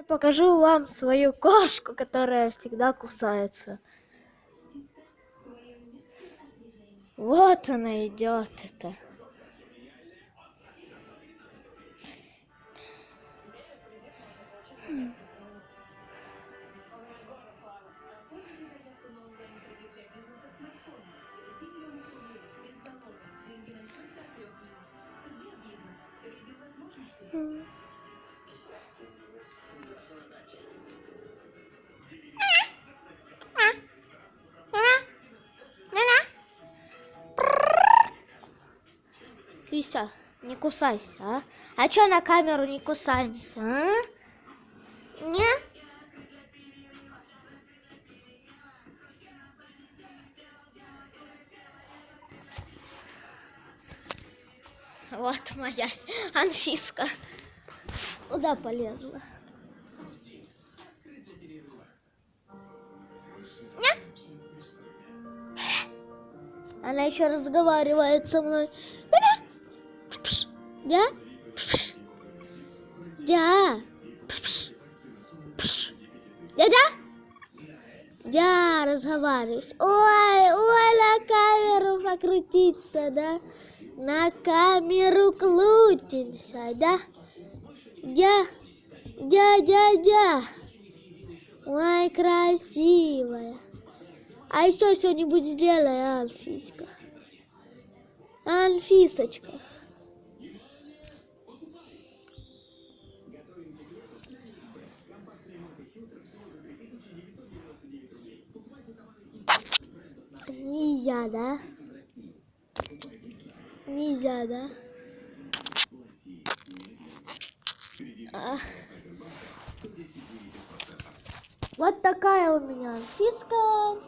покажу вам свою кошку, которая всегда кусается. Вот она идет, это. Кися, не кусайся, а? А чё на камеру не кусаемся, а? Не? Вот моя Анфиска. Куда полезла? Не? Она еще разговаривает со мной. Да? Да. Да, разговариваешь. Ой, на камеру покрутиться, да? На камеру крутимся, да? Да. Ой, красивая. А еще что-нибудь сделай, Анфиска. Анфисочка. Нельзя, да? Нельзя, да? Вот такая у меня Анфиска.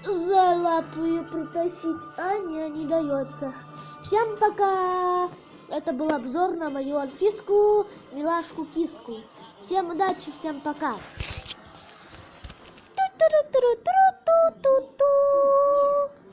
За лапу ее притащить, а не дается. Всем пока. Это был обзор на мою Анфиску, милашку киску. Всем удачи, всем пока. Ту-ту-ру-ту-ру-ту-ту-ту-ту.